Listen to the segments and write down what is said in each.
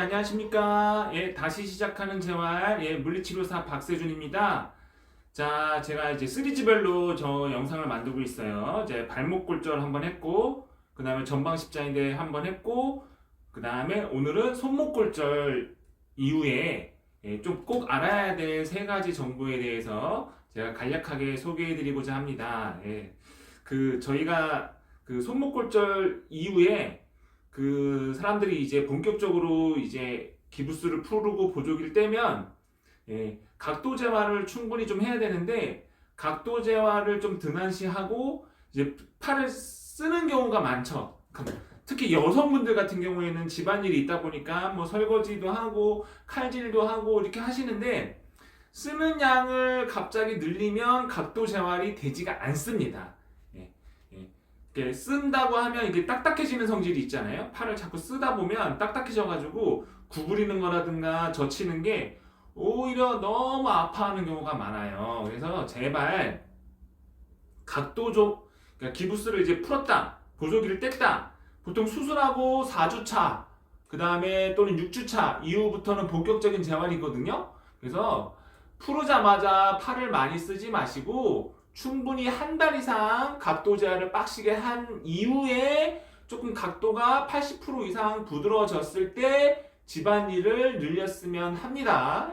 안녕하십니까. 다시 시작하는 재활, 물리치료사 박세준입니다. 자, 제가 이제 시리즈별로 저 영상을 만들고 있어요. 이제 발목 골절 한번 했고, 그 다음에 전방 십자인대 한번 했고, 그 다음에 오늘은 손목 골절 이후에 좀 꼭 알아야 될 세 가지 정보에 대해서 제가 간략하게 소개해 드리고자 합니다. 저희가 그 손목 골절 이후에 그 사람들이 이제 본격적으로 이제 기부스를 풀고 보조기를 떼면 각도 재활을 충분히 좀 해야 되는데 각도 재활을 좀 등한시하고 이제 팔을 쓰는 경우가 많죠. 특히 여성분들 같은 경우에는 집안일이 있다 보니까 뭐 설거지도 하고 칼질도 하고 이렇게 하시는데 쓰는 양을 갑자기 늘리면 각도 재활이 되지가 않습니다. 쓴다고 하면 이게 딱딱해지는 성질이 있잖아요. 팔을 자꾸 쓰다 보면 딱딱해져가지고 구부리는 거라든가 젖히는 게 오히려 너무 아파하는 경우가 많아요. 그래서 제발 각도 그러니까 기부스를 이제 풀었다, 보조기를 뗐다. 보통 수술하고 4주차, 그 다음에 또는 6주차 이후부터는 본격적인 재활이거든요. 그래서 풀으자마자 팔을 많이 쓰지 마시고 충분히 한 달 이상 각도 재활을 빡시게 한 이후에 조금 각도가 80% 이상 부드러워졌을 때 집안일을 늘렸으면 합니다.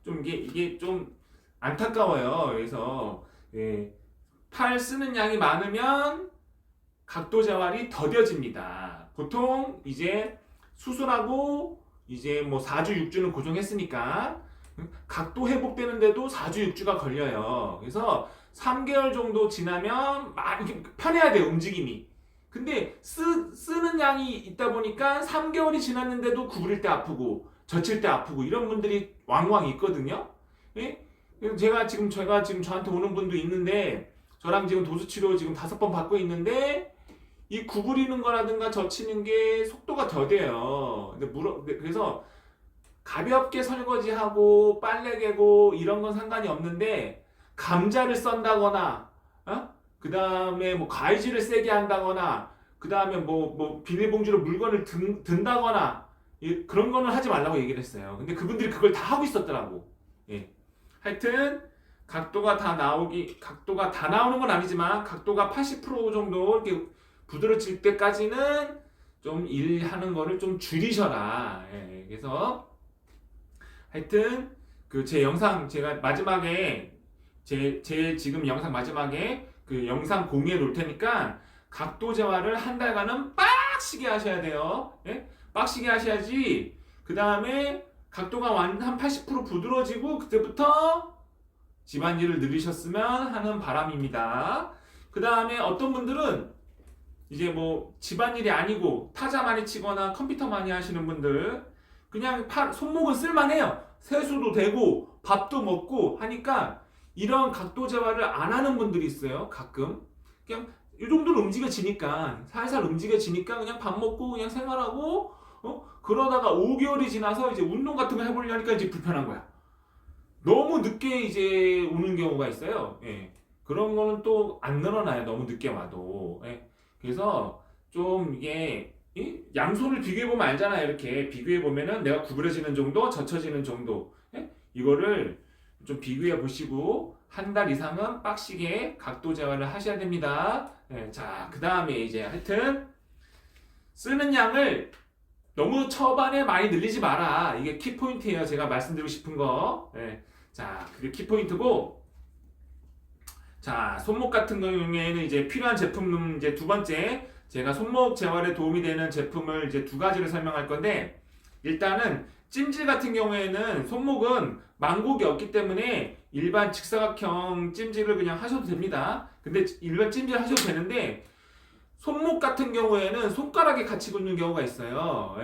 좀 이게 좀 안타까워요. 그래서 팔 쓰는 양이 많으면 각도 재활이 더뎌집니다. 보통 이제 수술하고 이제 뭐 4주, 6주는 고정했으니까 각도 회복되는데도 4주, 6주가 걸려요. 그래서 3개월 정도 지나면 많이 편해야 돼요, 움직임이. 근데 쓰는 양이 있다 보니까 3개월이 지났는데도 구부릴 때 아프고 젖힐 때 아프고 이런 분들이 왕왕 있거든요. 제가 지금 저한테 오는 분도 있는데 저랑 지금 도수치료 지금 5번 받고 있는데 이 구부리는 거라든가 젖히는 게 속도가 더뎌요. 그래서 가볍게 설거지하고 빨래 개고 이런 건 상관이 없는데 감자를 썬다거나 그 다음에 뭐 가위질을 세게 한다거나 그 다음에 뭐 비닐봉지로 물건을 든다거나 그런 거는 하지 말라고 얘기를 했어요. 근데 그분들이 그걸 다 하고 있었더라고. 하여튼 각도가 다 나오는 건 아니지만 각도가 80% 정도 이렇게 부드러질 때까지는 좀 일하는 거를 좀 줄이셔라. 그래서 하여튼 제 영상 제가 마지막에 제 지금 영상 마지막에 그 영상 공유해 놓을 테니까 각도 재활을 한 달간은 빡시게 하셔야 돼요. 빡시게 하셔야지 그 다음에 각도가 한 80% 부드러워지고 그때부터 집안일을 늘리셨으면 하는 바람입니다. 그 다음에 어떤 분들은 이제 뭐 집안일이 아니고 타자 많이 치거나 컴퓨터 많이 하시는 분들 그냥 손목은 쓸만해요. 세수도 되고 밥도 먹고 하니까 이런 각도 재활을 안 하는 분들이 있어요. 가끔 그냥 이 정도는 움직여지니까 살살 움직여지니까 그냥 밥 먹고 그냥 생활하고 그러다가 5개월이 지나서 이제 운동 같은 거 해보려니까 이제 불편한 거야. 너무 늦게 이제 오는 경우가 있어요. 그런 거는 또 안 늘어나요. 너무 늦게 와도. 그래서 좀 이게 양손을 비교해보면 알잖아요. 이렇게 비교해보면은 내가 구부러지는 정도, 젖혀지는 정도. 이거를 좀 비교해 보시고 한 달 이상은 빡시게 각도 재활을 하셔야 됩니다. 자, 그 다음에 이제 하여튼 쓰는 양을 너무 초반에 많이 늘리지 마라. 이게 키포인트예요. 제가 말씀드리고 싶은 거. 자, 그게 키포인트고. 자, 손목 같은 경우에는 이제 필요한 제품 이제 두 번째 제가 손목 재활에 도움이 되는 제품을 이제 두 가지를 설명할 건데 일단은 찜질 같은 경우에는 손목은 망곡이 없기 때문에 일반 직사각형 찜질을 그냥 하셔도 됩니다. 근데 일반 찜질 하셔도 되는데 손목 같은 경우에는 손가락이 같이 굳는 경우가 있어요.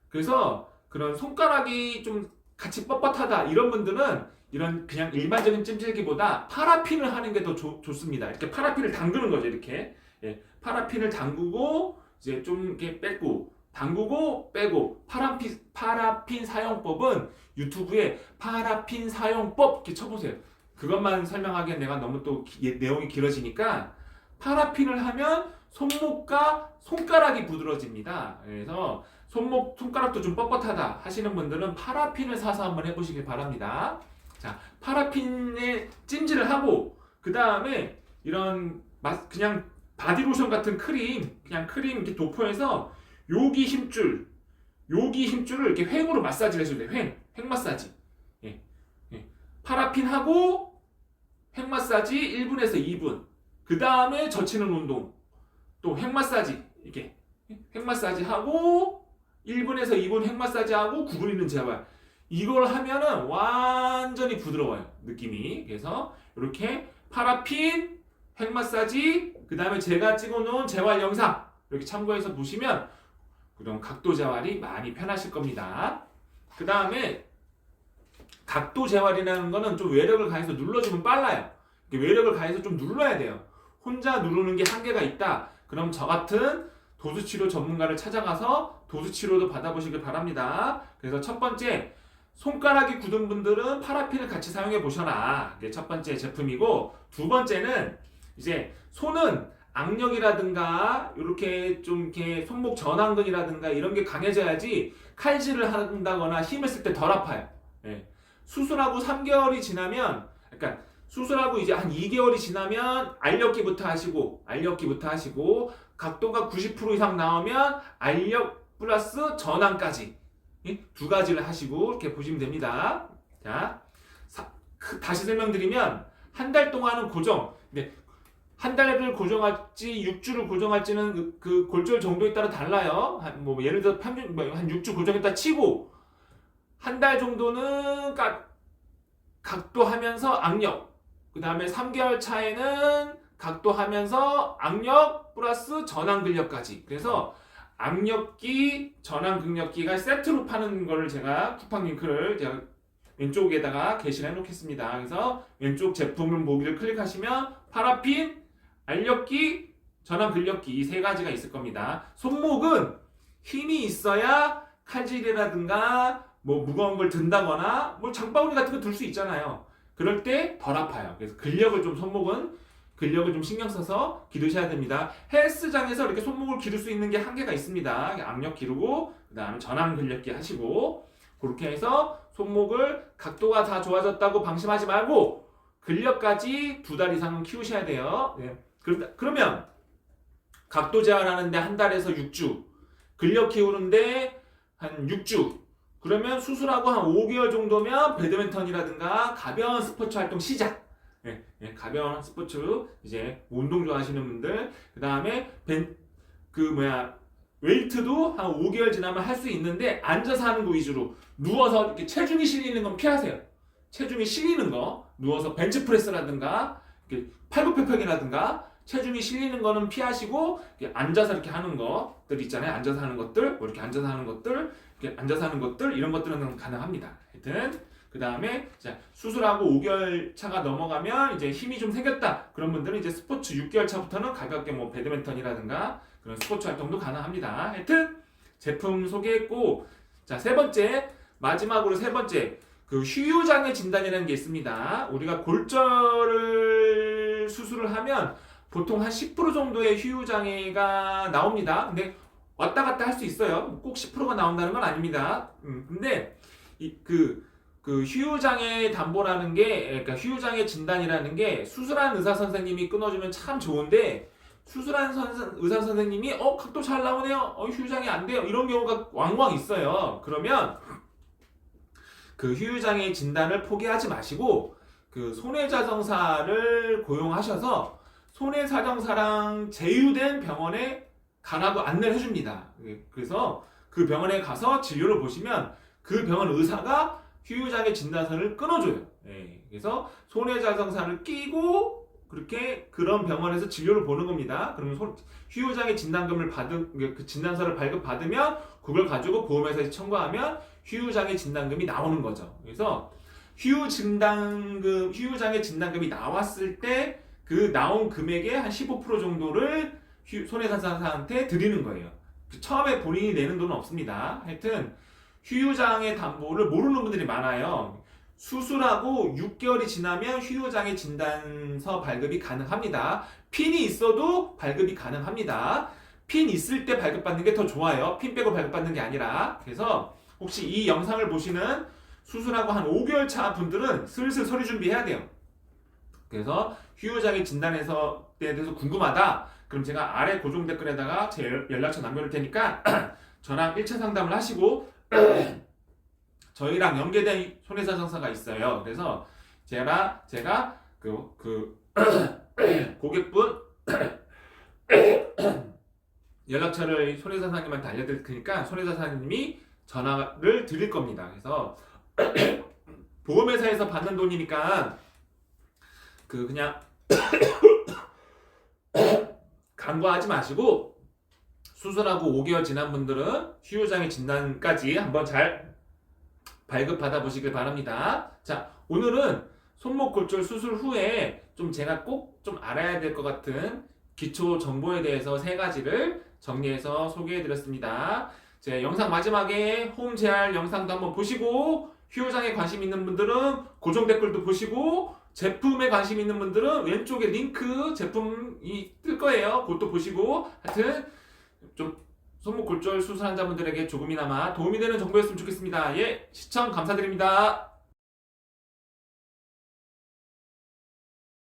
그래서 그런 손가락이 좀 같이 뻣뻣하다 이런 분들은 이런 그냥 일반적인 찜질기보다 파라핀을 하는 게 더 좋습니다. 이렇게 파라핀을 담그는 거죠. 이렇게 파라핀을 담그고 이제 좀 이렇게 빼고 담그고 빼고 파라핀 사용법은 유튜브에 파라핀 사용법 이렇게 쳐보세요. 그것만 설명하기엔 내가 너무 또 내용이 길어지니까 파라핀을 하면 손목과 손가락이 부드러집니다. 그래서 손가락도 좀 뻣뻣하다 하시는 분들은 파라핀을 사서 한번 해보시길 바랍니다. 자, 파라핀에 찜질을 하고 그 다음에 이런 그냥 바디로션 같은 크림, 그냥 크림 이렇게 도포해서 여기 힘줄을 이렇게 횡으로 마사지를 해줘야 돼요. 횡 마사지. 예, 예. 파라핀 하고 횡 마사지 1분에서 2분. 그 다음에 젖히는 운동. 또 횡 마사지 이렇게 횡 마사지 하고 1분에서 2분 횡 마사지 하고 구부리는 재활. 이걸 하면은 완전히 부드러워요. 느낌이. 그래서 이렇게 파라핀, 횡 마사지, 그 다음에 제가 찍어놓은 재활 영상 이렇게 참고해서 보시면 그런 각도 재활이 많이 편하실 겁니다. 그 다음에 각도 재활이라는 거는 좀 외력을 가해서 눌러주면 빨라요. 외력을 가해서 좀 눌러야 돼요. 혼자 누르는 게 한계가 있다. 그럼 저 같은 도수치료 전문가를 찾아가서 도수치료도 받아보시길 바랍니다. 그래서 첫 번째, 손가락이 굳은 분들은 파라핀을 같이 사용해 보셔라. 이게 첫 번째 제품이고, 두 번째는 이제 손은 악력이라든가 이렇게 좀 이렇게 손목 전완근이라든가 이런 게 강해져야지 칼질을 한다거나 힘을 쓸 때 덜 아파요. 예. 수술하고 3개월이 지나면, 그러니까 수술하고 이제 한 2개월이 지나면 알력기부터 하시고 각도가 90% 이상 나오면 알력 플러스 전완까지 두 가지를 하시고 이렇게 보시면 됩니다. 자, 다시 설명드리면 한 달 동안은 고정. 근데 한 달을 고정할지 6주를 고정할지는 그 골절 정도에 따라 달라요. 뭐 예를 들어 평균 한 6주 고정했다 치고 한 달 정도는 각도하면서 악력. 그 다음에 3개월 차에는 각도하면서 악력 플러스 전완 근력까지. 그래서 악력기, 전완 근력기가 세트로 파는 거를 제가 쿠팡 링크를 제가 왼쪽에다가 게시를 해놓겠습니다. 그래서 왼쪽 제품을 보기를 클릭하시면 파라핀, 알력기, 전완 근력기 이 세 가지가 있을 겁니다. 손목은 힘이 있어야 칼질이라든가 뭐 무거운 걸 든다거나 뭐 장바구니 같은 거 들 수 있잖아요. 그럴 때 덜 아파요. 그래서 손목은 근력을 좀 신경 써서 기르셔야 됩니다. 헬스장에서 이렇게 손목을 기를 수 있는 게 한계가 있습니다. 악력 기르고 그 다음에 전완 근력기 하시고 그렇게 해서 손목을 각도가 다 좋아졌다고 방심하지 말고 근력까지 2달 이상은 키우셔야 돼요. 네. 그러면 각도 재활하는데 한 달에서 6주, 근력 키우는데 한 6주, 그러면 수술하고 한 5개월 정도면 배드민턴이라든가 가벼운 스포츠 활동 시작. 가벼운 스포츠 이제 운동 좋아하시는 분들, 그 다음에 웨이트도 한 5개월 지나면 할 수 있는데 앉아서 하는 거 위주로. 누워서 이렇게 체중이 실리는 건 피하세요. 체중이 실리는 거, 누워서 벤치프레스라든가 팔굽혀펴기라든가 체중이 실리는 거는 피하시고 앉아서 이렇게 하는 것들 있잖아요. 앉아서 하는 것들, 뭐 이렇게 앉아서 하는 것들, 이렇게 앉아서 하는 것들 이런 것들은 가능합니다. 하여튼 그 다음에 수술하고 5개월 차가 넘어가면 이제 힘이 좀 생겼다. 그런 분들은 이제 스포츠 6개월 차부터는 가볍게 뭐 배드민턴이라든가 그런 스포츠 활동도 가능합니다. 하여튼 제품 소개했고, 자, 마지막으로 세 번째 그 휴유장애 진단이라는 게 있습니다. 우리가 골절을 수술을 하면 보통 한 10% 정도의 휴유장애가 나옵니다. 근데 왔다 갔다 할 수 있어요. 꼭 10%가 나온다는 건 아닙니다. 근데 그 휴유장애 담보라는 게, 그러니까 휴유장애 진단이라는 게 수술한 의사 선생님이 끊어주면 참 좋은데, 수술한 의사 선생님이 각도 잘 나오네요. 휴유장애 안 돼요. 이런 경우가 왕왕 있어요. 그러면 그 휴유장애 진단을 포기하지 마시고 그 손해자정사를 고용하셔서 손해자정사랑 제휴된 병원에 가라고 안내를 해줍니다. 그래서 그 병원에 가서 진료를 보시면 그 병원 의사가 휴유장애 진단서를 끊어줘요. 그래서 손해자정사를 끼고 그렇게 그런 병원에서 진료를 보는 겁니다. 그러면 휴유장애 진단금을 그 진단서를 발급받으면 그걸 가지고 보험회사에 청구하면 휴유장애 진단금이 나오는 거죠. 그래서 휴유장애 진단금이 나왔을 때 그 나온 금액의 한 15% 정도를 손해자정사한테 드리는 거예요. 처음에 본인이 내는 돈은 없습니다. 하여튼 휴유장애 담보를 모르는 분들이 많아요. 수술하고 6개월이 지나면 휴유장애 진단서 발급이 가능합니다. 핀이 있어도 발급이 가능합니다. 핀 있을 때 발급받는 게 더 좋아요. 핀 빼고 발급받는 게 아니라. 그래서 혹시 이 영상을 보시는 수술하고 한 5개월 차 분들은 슬슬 서류 준비해야 돼요. 그래서 휴유장애 진단에서 에 대해서 궁금하다. 그럼 제가 아래 고정 댓글에다가 제 연락처 남겨놓을 테니까 저랑 1차 상담을 하시고 저희랑 연계된 손해사 상사가 있어요. 그래서 제가 고객분 연락처를 손해사 사장님한테 알려드릴 테니까 손해사 사장님이 전화를 드릴 겁니다. 그래서 보험회사에서 받는 돈이니까 그냥 간과하지 마시고 수술하고 5개월 지난 분들은 휴유장애 진단까지 한번 잘 발급받아 보시길 바랍니다. 자, 오늘은 손목 골절 수술 후에 좀 제가 꼭 좀 알아야 될 것 같은 기초 정보에 대해서 3가지를 정리해서 소개해 드렸습니다. 제 영상 마지막에 홈 재활 영상도 한번 보시고 휴유장애 관심 있는 분들은 고정 댓글도 보시고 제품에 관심 있는 분들은 왼쪽에 링크 제품이 뜰 거예요. 그것도 보시고 하여튼 좀 손목 골절 수술 환자분들에게 조금이나마 도움이 되는 정보였으면 좋겠습니다. 예, 시청 감사드립니다.